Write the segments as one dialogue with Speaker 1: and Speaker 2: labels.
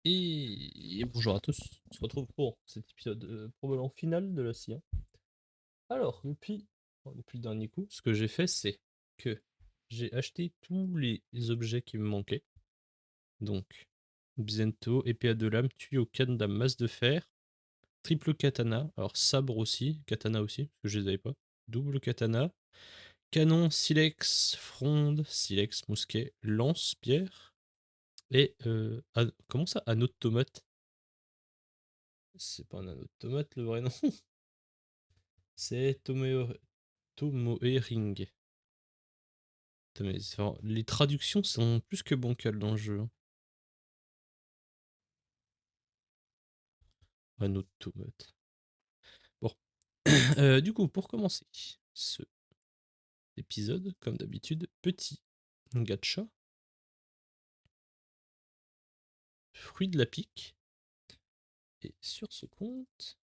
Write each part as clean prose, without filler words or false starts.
Speaker 1: Et bonjour à tous, on se retrouve pour cet épisode probablement final de la CIA. Alors, depuis le dernier coup, ce que j'ai fait, c'est que j'ai acheté tous les objets qui me manquaient. Donc, Bzento, épée à deux lames, tuyau, canne d'âme, masse de fer, triple katana, alors sabre aussi, katana aussi, parce que je les avais pas, double katana, canon, silex, fronde, silex, mousquet, lance, pierre, et comment ça, anneau de tomate? C'est pas un anneau de tomate le vrai nom. C'est Tomoe Ring. Putain, mais les traductions sont plus que bancales dans le jeu, hein. Anneau de tomate. Bon. Du coup, pour commencer ce épisode, comme d'habitude, petit gacha. Fruit de la pique. Et sur ce compte,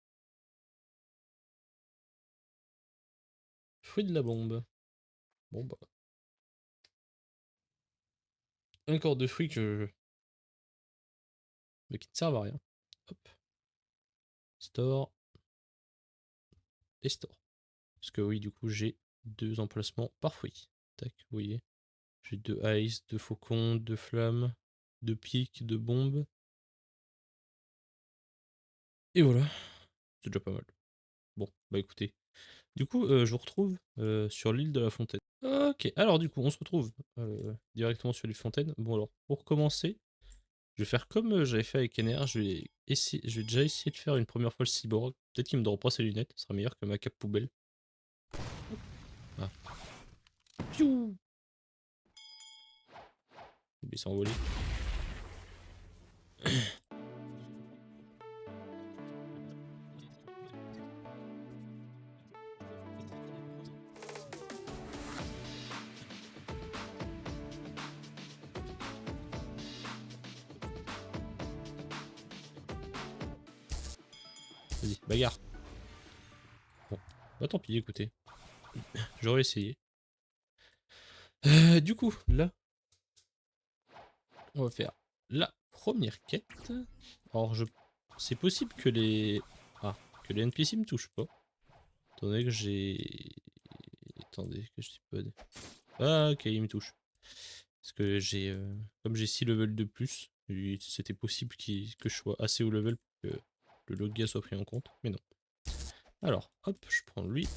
Speaker 1: fruit de la bombe. Bon bah. Un corps de fruits mais qui ne servent à rien. Hop. Store. Et store. Parce que oui, du coup, j'ai deux emplacements par fruit. Tac, vous voyez. J'ai deux ice, deux faucons, deux flammes, deux piques, deux bombes. Et voilà, c'est déjà pas mal. Bon, bah écoutez. Du coup, je vous retrouve sur l'île de la Fontaine. Ok, alors du coup, on se retrouve directement sur l'île Fontaine. Bon alors, pour commencer, je vais faire comme j'avais fait avec NR. Je vais déjà essayer de faire une première fois le cyborg. Peut-être qu'il me donnera pas ses lunettes, ça sera meilleur que ma cape poubelle. Ah. Piou. Il s'est envolé. Vas-y, bagarre. Bon, bah tant pis, écoutez. J'aurais essayé. Du coup, là, on va faire la première quête. Alors, c'est possible que que les NPC me touchent pas. Étant donné que j'ai... Attendez, que je dis pas... Ah, ok, il me touche. Parce que comme j'ai 6 levels de plus, c'était possible que je sois assez haut level pour que le Logia soit pris en compte. Mais non. Alors, hop, je prends lui.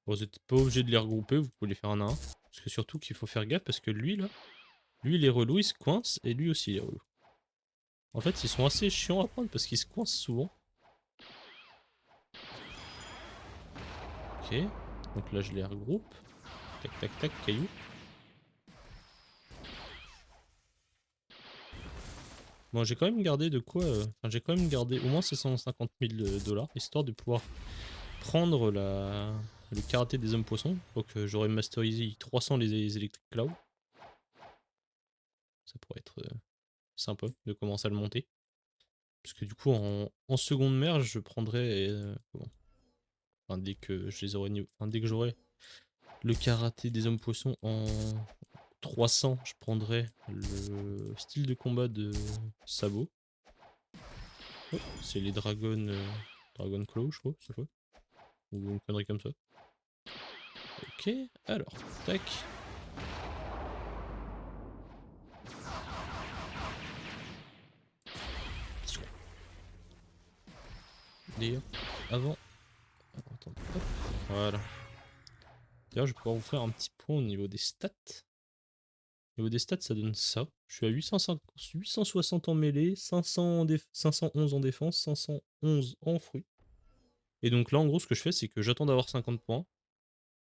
Speaker 1: Bon, vous n'êtes pas obligé de les regrouper, vous pouvez les faire un à un. Parce que surtout qu'il faut faire gaffe parce que lui, là, lui, il est relou, il se coince, et lui aussi, il est relou. En fait, ils sont assez chiants à prendre parce qu'ils se coincent souvent. Ok. Donc là, je les regroupe. Tac, tac, tac, caillou. Bon, j'ai quand même gardé de quoi... Enfin, j'ai quand même gardé au moins ces 150 000 dollars, histoire de pouvoir prendre le karaté des hommes poissons. Donc j'aurais masterisé 300 les électriques cloud. Ça pourrait être sympa de commencer à le monter. Parce que du coup, en seconde mère, je prendrais... bon, enfin, dès que je les aurai... Enfin, dès que j'aurai le karaté des hommes poissons en 300, je prendrais le style de combat de Sabot. Oh, c'est les Dragon Claw, je crois, cette fois. Ou une connerie comme ça. Ok, alors, tac. D'ailleurs, avant... attends, hop, voilà. D'ailleurs, je vais pouvoir vous faire un petit point au niveau des stats. Au niveau des stats, ça donne ça. Je suis à 860 en mêlée, 511 en défense, 511 en fruits. Et donc là, en gros, ce que je fais, c'est que j'attends d'avoir 50 points.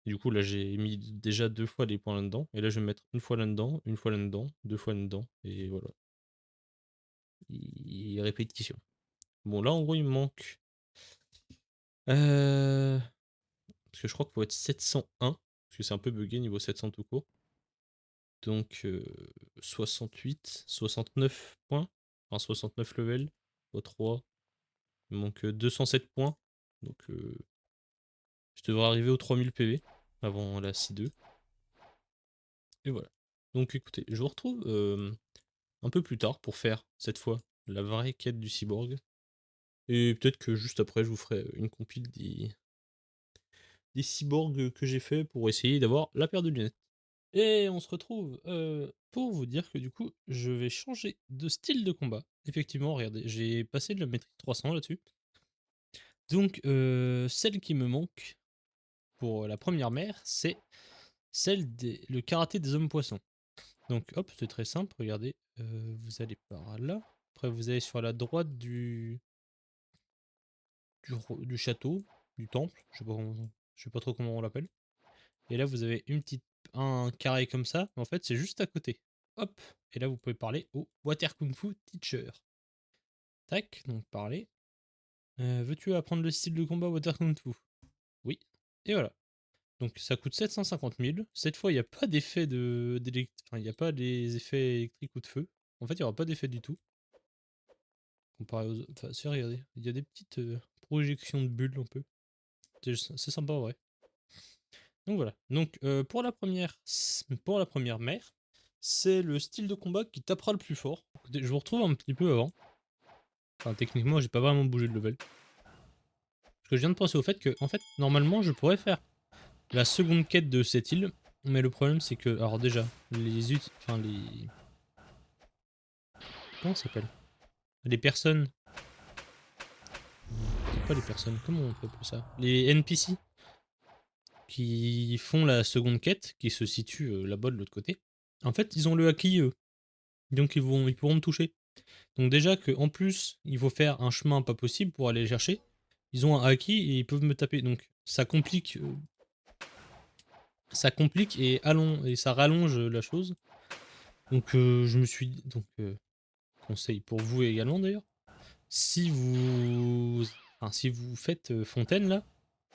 Speaker 1: Et du coup, là, j'ai mis déjà 2 fois les points là-dedans. Et là, je vais me mettre une fois là-dedans, une fois là-dedans, 2 fois là-dedans. Et voilà. Répétition. Bon, là, en gros, il me manque... Euh... Parce que je crois qu'il faut être 701. Parce que c'est un peu bugué niveau 700 tout court. Donc 68, 69 points. Enfin 69 level. Au 3. Il me manque 207 points. Donc je devrais arriver aux 3000 PV avant la C2. Et voilà. Donc écoutez, je vous retrouve un peu plus tard pour faire, cette fois, la vraie quête du cyborg. Et peut-être que juste après, je vous ferai une compile des cyborgs que j'ai fait pour essayer d'avoir la paire de lunettes. Et on se retrouve pour vous dire que du coup, je vais changer de style de combat. Effectivement, regardez, j'ai passé de la maîtrise 300 là-dessus. Donc, celle qui me manque pour la première mère, c'est celle des le karaté des hommes poissons. Donc hop, c'est très simple, regardez, vous allez par là. Après, vous allez sur la droite du château, du temple, je sais pas trop comment on l'appelle. Et là, vous avez un carré comme ça, mais en fait, c'est juste à côté. Hop, et là, vous pouvez parler au Water Kung Fu Teacher. Tac, donc parler. Veux-tu apprendre le style de combat Water Kung Fu? Oui. Et voilà. Donc ça coûte 750 000. Cette fois, il n'y a pas d'effet Enfin, il n'y a pas des effets électriques ou de feu. En fait, il n'y aura pas d'effet du tout. Comparé aux... Enfin, c'est regardez, il y a des petites projections de bulles un peu. C'est sympa, ouais. Donc voilà. Donc pour la première mère, c'est le style de combat qui tapera le plus fort. Écoutez, je vous retrouve un petit peu avant. Enfin, techniquement, j'ai pas vraiment bougé de level. Parce que je viens de penser au fait que, en fait, normalement, je pourrais faire la seconde quête de cette île. Mais le problème, c'est que, alors déjà, enfin les, comment ça s'appelle? Les personnes, c'est pas les personnes, comment on peut appeler ça? Les NPC qui font la seconde quête, qui se situe là-bas de l'autre côté. En fait, ils ont le acquis, eux. Donc ils pourront me toucher. Donc déjà que en plus, il faut faire un chemin pas possible pour aller les chercher. Ils ont un acquis et ils peuvent me taper. Donc ça complique et ça rallonge la chose. Donc je me suis dit, donc conseil pour vous également d'ailleurs, si vous, enfin, si vous faites Fontaine là,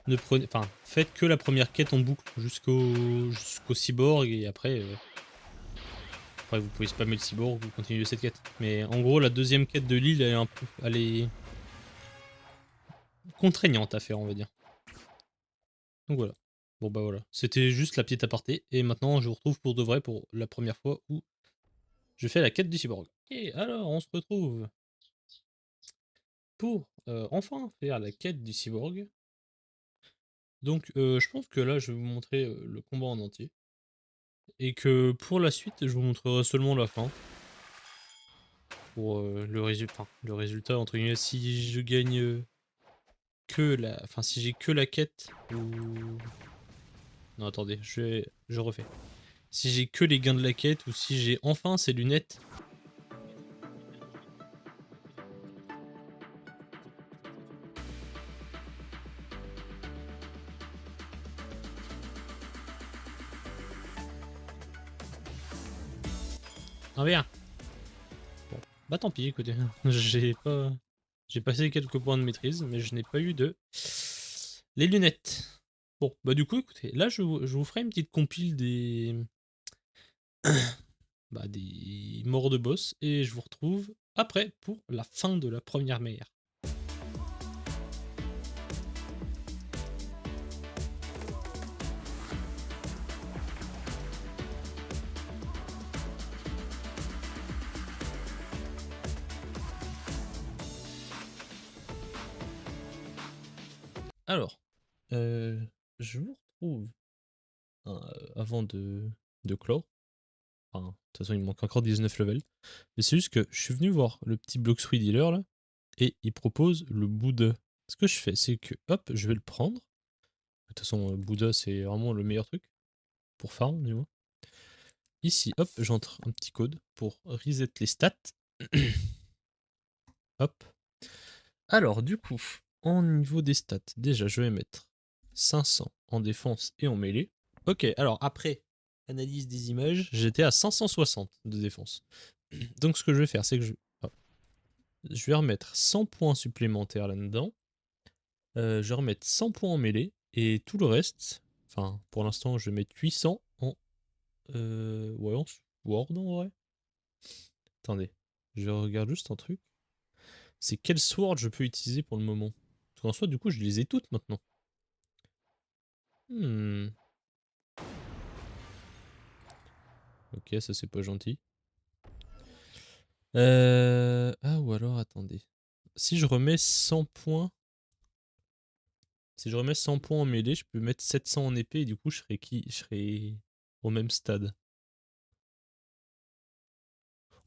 Speaker 1: ne prenez, enfin faites que la première quête en boucle jusqu'au cyborg et après vous pouvez spammer le cyborg ou continuer cette quête. Mais en gros la deuxième quête de l'île elle est contraignante à faire on va dire. Donc voilà. Bon bah voilà, c'était juste la petite aparté et maintenant je vous retrouve pour de vrai pour la première fois où je fais la quête du cyborg. Et alors on se retrouve pour enfin faire la quête du cyborg. Donc je pense que là je vais vous montrer le combat en entier. Et que pour la suite je vous montrerai seulement la fin. Pour le résultat entre guillemets si je gagne enfin si j'ai que la quête ou... Non attendez, je refais. Si j'ai que les gains de la quête ou si j'ai enfin ces lunettes. Ah bien. Bon, bah tant pis, écoutez, j'ai passé quelques points de maîtrise, mais je n'ai pas eu de les lunettes. Bon, bah du coup, écoutez, là je vous ferai une petite compile des morts de boss et je vous retrouve après pour la fin de la première mer. Alors, je vous retrouve avant de clore. Enfin, de toute façon, il me manque encore 19 levels. Mais c'est juste que je suis venu voir le petit Bloxfree Dealer là, et il propose le Bouddha. Ce que je fais, c'est que hop, je vais le prendre. De toute façon, le Bouddha, c'est vraiment le meilleur truc pour farm, du moins. Ici, hop, j'entre un petit code pour reset les stats. Hop. Alors, du coup, en niveau des stats, déjà, je vais mettre 500 en défense et en mêlée. Ok, alors après analyse des images, j'étais à 560 de défense. Donc, ce que je vais faire, c'est que je vais remettre 100 points supplémentaires là-dedans. Je vais remettre 100 points en mêlée. Et tout le reste, enfin, pour l'instant, je vais mettre 800 en. Ouais, en Sword en vrai. Attendez, je regarde juste un truc. C'est quel Sword je peux utiliser pour le moment? Parce qu'en soi, du coup, je les ai toutes maintenant. Hmm. Ok, ça c'est pas gentil. Ah, ou alors, attendez. Si je remets 100 points... Si je remets 100 points en mêlée, je peux mettre 700 en épée et du coup, je serais au même stade.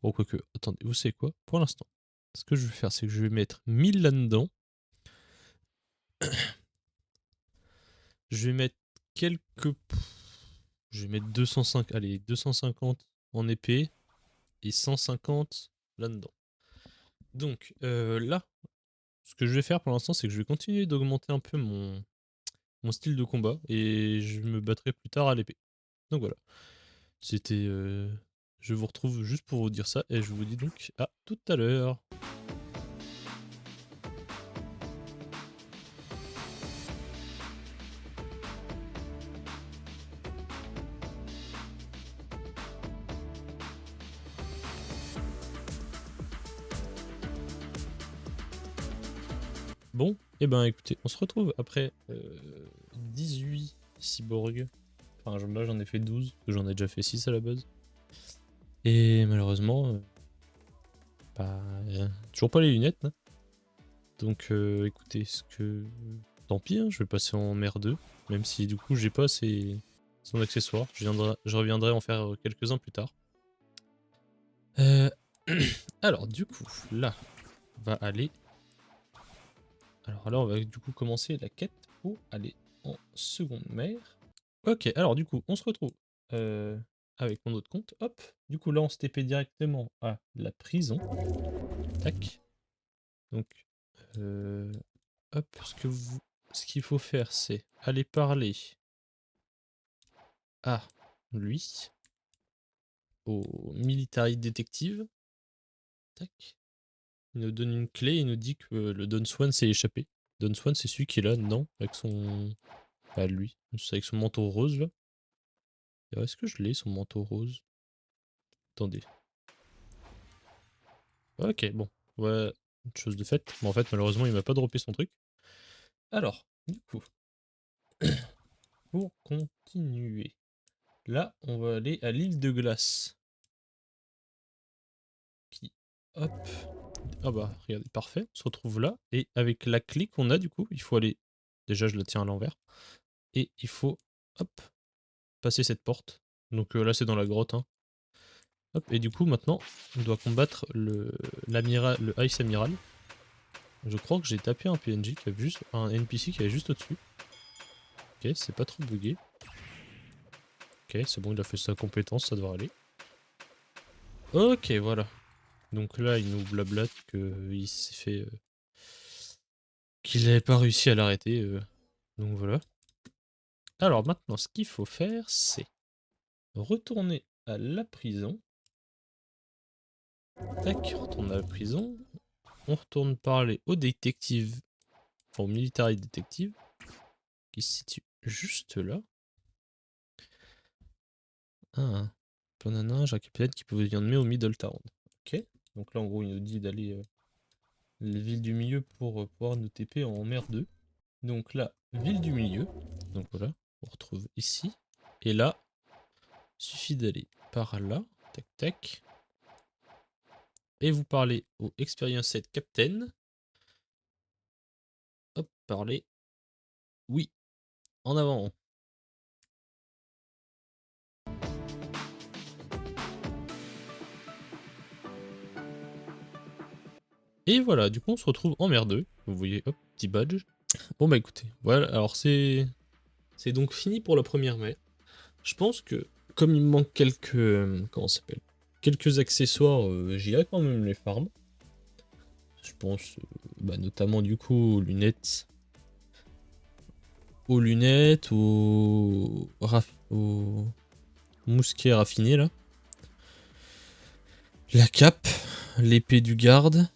Speaker 1: Oh, quoique, attendez, vous savez quoi? Pour l'instant, ce que je vais faire, c'est que je vais mettre 1000 là-dedans. Je vais mettre quelques... Je vais mettre 205, allez, 250 en épée et 150 là-dedans. Donc là, ce que je vais faire pour l'instant, c'est que je vais continuer d'augmenter un peu mon style de combat et je me battrai plus tard à l'épée. Donc voilà, c'était... je vous retrouve juste pour vous dire ça et je vous dis donc à tout à l'heure. Bon, et ben écoutez, on se retrouve après 18 cyborgs. Enfin, là j'en ai fait 12, parce que j'en ai déjà fait 6 à la base. Et malheureusement, bah, toujours pas les lunettes. Hein. Donc écoutez, tant pis, hein, je vais passer en mer 2. Même si du coup j'ai pas son accessoire. Je reviendrai en faire quelques-uns plus tard. Alors du coup, là, on va aller... Alors là, on va du coup commencer la quête pour aller en seconde mer. Ok, alors du coup, on se retrouve avec mon autre compte. Hop, du coup là, on se TP directement à la prison. Tac. Donc, hop, ce qu'il faut faire, c'est aller parler à lui, au military détective. Tac. Il nous donne une clé, il nous dit que le Don Swan s'est échappé. Don Swan, c'est celui qui est là, non? Avec son... Pas lui, c'est avec son manteau rose, là. Est-ce que je l'ai, son manteau rose? Attendez. Ok, bon. Ouais, une chose de faite. Mais en fait, malheureusement, il m'a pas droppé son truc. Alors, du coup, pour continuer, là, on va aller à l'île de glace. Qui, hop. Ah bah, regardez, parfait. On se retrouve là. Et avec la clé qu'on a, du coup, il faut aller... Déjà, je la tiens à l'envers. Et il faut, hop, passer cette porte. Donc là, c'est dans la grotte, hein. Hop, et du coup, maintenant, on doit combattre le Ice Amiral. Je crois que j'ai tapé un PNJ qui a juste... un NPC qui est juste au-dessus. Ok, c'est pas trop bugué. Ok, c'est bon, il a fait sa compétence, ça devrait aller. Ok, voilà. Donc là, il nous blablate qu'il s'est fait... qu'il n'avait pas réussi à l'arrêter. Donc voilà. Alors maintenant, ce qu'il faut faire, c'est retourner à la prison. Tac, retourne à la prison. On retourne parler au détective, enfin au military détective, qui se situe juste là. Ah, Panana, j'ai un capitaine qui peut venir de mai au Middletown. Ok, donc là en gros il nous dit d'aller les villes du milieu pour pouvoir nous TP en mer 2. Donc là, ville du milieu, donc voilà, on retrouve ici. Et là, il suffit d'aller par là, tac tac. Et vous parlez au Experience 7 Captain. Hop, parlez. Oui, en avant. Et voilà, du coup on se retrouve en mer 2. Vous voyez, hop, petit badge. Bon bah écoutez, voilà, alors c'est donc fini pour la première mer. Je pense que comme il me manque quelques... comment ça s'appelle? Quelques accessoires, j'irai quand même les farm. Je pense bah, notamment du coup aux lunettes, au mousquet raffiné là. La cape, l'épée du garde,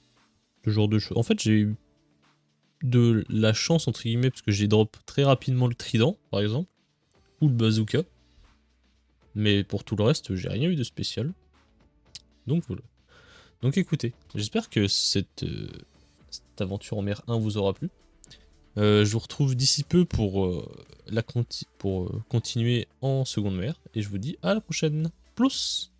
Speaker 1: ce genre de choses. En fait, j'ai eu de la chance entre guillemets parce que j'ai drop très rapidement le trident par exemple, ou le bazooka. Mais pour tout le reste, j'ai rien eu de spécial. Donc voilà. Donc écoutez, j'espère que cette aventure en mer 1 vous aura plu. Je vous retrouve d'ici peu pour, continuer en seconde mer. Et je vous dis à la prochaine. Plus!